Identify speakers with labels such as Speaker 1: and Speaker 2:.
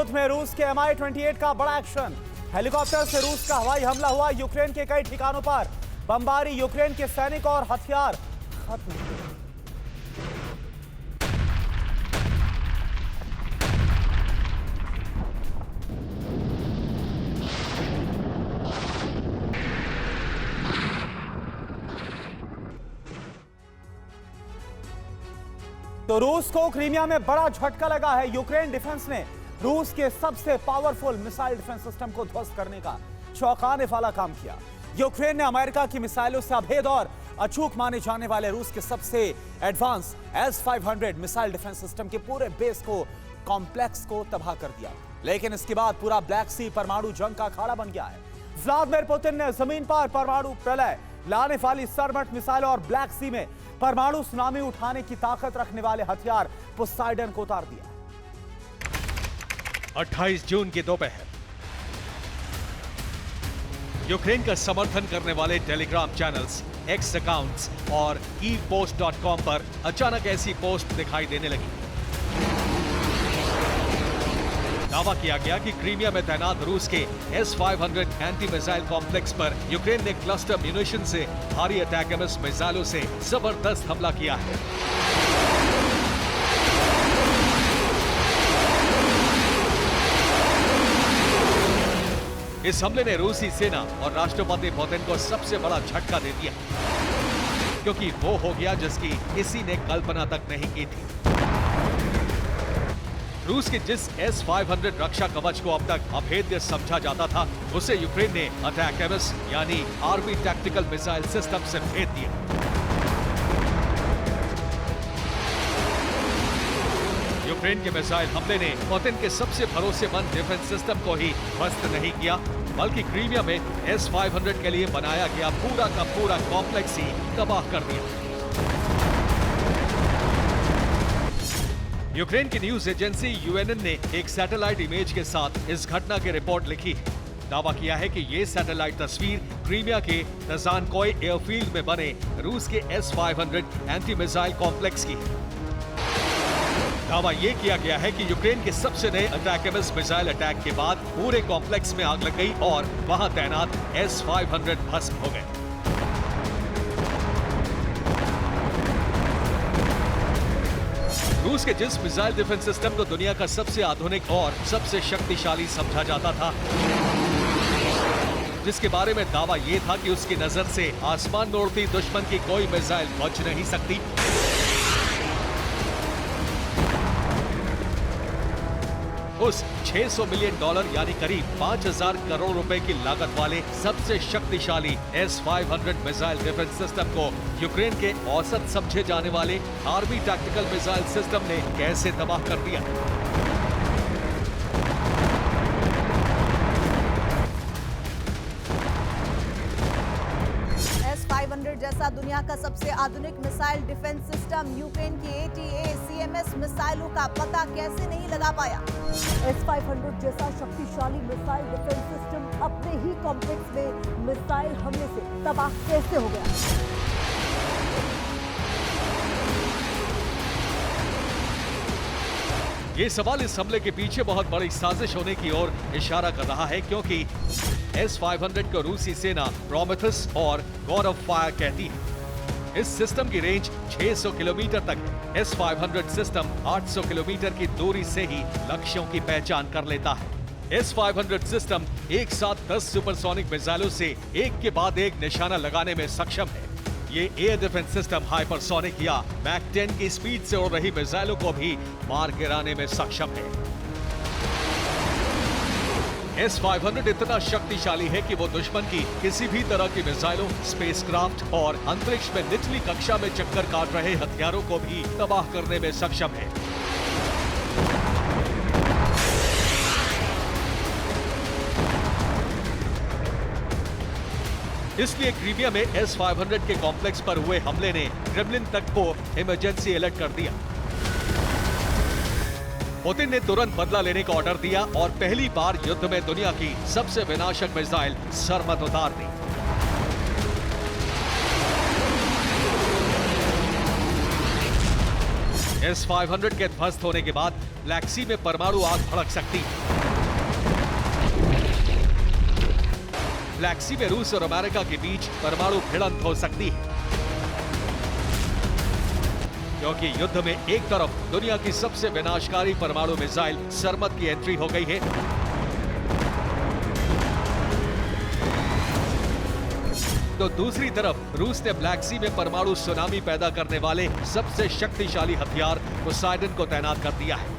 Speaker 1: युद्ध में रूस के Mi-28 का बड़ा एक्शन। हेलीकॉप्टर से रूस का हवाई हमला हुआ। यूक्रेन के कई ठिकानों पर बमबारी। यूक्रेन के सैनिक और हथियार खत्म हुए। तो रूस को क्रीमिया में बड़ा झटका लगा है। यूक्रेन डिफेंस ने रूस के सबसे पावरफुल मिसाइल डिफेंस सिस्टम को ध्वस्त करने का चौंकाने वाला काम किया। यूक्रेन ने अमेरिका की मिसाइलों से अभेद और अचूक माने जाने वाले रूस के सबसे advance S-500 missile defence system के पूरे बेस को कॉम्प्लेक्स को तबाह कर दिया। लेकिन इसके बाद पूरा ब्लैक सी परमाणु जंग का अखाड़ा बन गया है। व्लादिमीर पुतिन ने जमीन पर परमाणु प्रलय लाने वाली सरमट मिसाइल और ब्लैक सी में परमाणु सुनामी उठाने की ताकत रखने वाले हथियार पोसाइडन को उतार दिया।
Speaker 2: 28 जून की दोपहर यूक्रेन का समर्थन करने वाले टेलीग्राम चैनल्स, एक्स अकाउंट्स और epost.com पर अचानक ऐसी पोस्ट दिखाई देने लगी। दावा किया गया कि क्रीमिया में तैनात रूस के S-500 एंटी मिसाइल कॉम्प्लेक्स पर यूक्रेन ने क्लस्टर म्यूनिशन से भारी अटैकम्स मिसाइलों से जबरदस्त हमला किया है। इस हमले ने रूसी सेना और राष्ट्रपति पुतिन को सबसे बड़ा झटका दे दिया, क्योंकि वो हो गया जिसकी किसी ने कल्पना तक नहीं की थी। रूस के जिस S-500 रक्षा कवच को अब तक अभेद्य समझा जाता था, उसे यूक्रेन ने अटैकम्स यानी आर्मी टैक्टिकल मिसाइल सिस्टम से भेद दिया। यूक्रेन के मिसाइल हमले ने पुतिन के सबसे भरोसेमंद डिफेंस सिस्टम को ही ध्वस्त नहीं किया, बल्कि क्रीमिया में S-500 के लिए बनाया गया पूरा का पूरा कॉम्प्लेक्स ही तबाह कर दिया। यूक्रेन की न्यूज एजेंसी यूएनएन ने एक सैटेलाइट इमेज के साथ इस घटना की रिपोर्ट लिखी है। दावा किया है कि ये सैटेलाइट तस्वीर क्रीमिया के तजानकोय एयरफील्ड में बने रूस के S-500 एंटी मिसाइल कॉम्प्लेक्स की है। दावा यह किया गया है कि यूक्रेन के सबसे नए अटैकम्स मिसाइल अटैक के बाद पूरे कॉम्प्लेक्स में आग लग गई और वहां तैनात S-500 भस्म हो गए। रूस के जिस मिसाइल डिफेंस सिस्टम को दुनिया का सबसे आधुनिक और सबसे शक्तिशाली समझा जाता था, जिसके बारे में दावा यह था कि उसकी नजर से आसमान में उड़ती दुश्मन की कोई मिसाइल बच नहीं सकती, उस $600 मिलियन यानी करीब 5,000 करोड़ रुपए की लागत वाले सबसे शक्तिशाली S-500 मिसाइल डिफेंस सिस्टम को यूक्रेन के औसत समझे जाने वाले आर्मी टैक्टिकल मिसाइल सिस्टम ने कैसे तबाह कर दिया।
Speaker 3: S-500 जैसा दुनिया का सबसे आधुनिक मिसाइल डिफेंस सिस्टम यूक्रेन की ATACMS मिसाइलों का पता कैसे नहीं लगा पाया।
Speaker 4: S-500 जैसा शक्तिशाली मिसाइल डिफेंस सिस्टम अपने ही कॉम्प्लेक्स में मिसाइल हमले से तबाह कैसे हो गया।
Speaker 2: ये सवाल इस हमले के पीछे बहुत बड़ी साजिश होने की ओर इशारा कर रहा है, क्योंकि S-500 को रूसी सेना प्रोमेथस और गॉड ऑफ फायर कहती है। इस सिस्टम की रेंज 600 किलोमीटर तक है। S-500 सिस्टम 800 किलोमीटर की दूरी से ही लक्ष्यों की पहचान कर लेता है। S-500 सिस्टम एक साथ 10 सुपरसोनिक मिसाइलों से एक के बाद एक निशाना लगाने में सक्षम है। ये एयर डिफेंस सिस्टम हाइपरसोनिक या मैक 10 की स्पीड से उड़ रही मिसाइलों को भी मार गिराने में सक्षम है। S-500 इतना शक्तिशाली है कि वो दुश्मन की किसी भी तरह की मिसाइलों, स्पेसक्राफ्ट और अंतरिक्ष में निचली कक्षा में चक्कर काट रहे हथियारों को भी तबाह करने में सक्षम है। इसलिए क्रीमिया में S-500 के कॉम्प्लेक्स पर हुए हमले ने क्रेमलिन तक को इमरजेंसी अलर्ट कर दिया। पुतिन ने तुरंत बदला लेने का ऑर्डर दिया और पहली बार युद्ध में दुनिया की सबसे विनाशक मिसाइल सरमत उतार दी। S-500 के ध्वस्त होने के बाद ब्लैक सी में परमाणु आग भड़क सकती है। ब्लैक सी में रूस और अमेरिका के बीच परमाणु भिड़ंत हो सकती है, क्योंकि युद्ध में एक तरफ दुनिया की सबसे विनाशकारी परमाणु मिसाइल सरमद की एंट्री हो गई है, तो दूसरी तरफ रूस ने ब्लैक सी में परमाणु सुनामी पैदा करने वाले सबसे शक्तिशाली हथियार पोसाइडन को तैनात कर दिया है।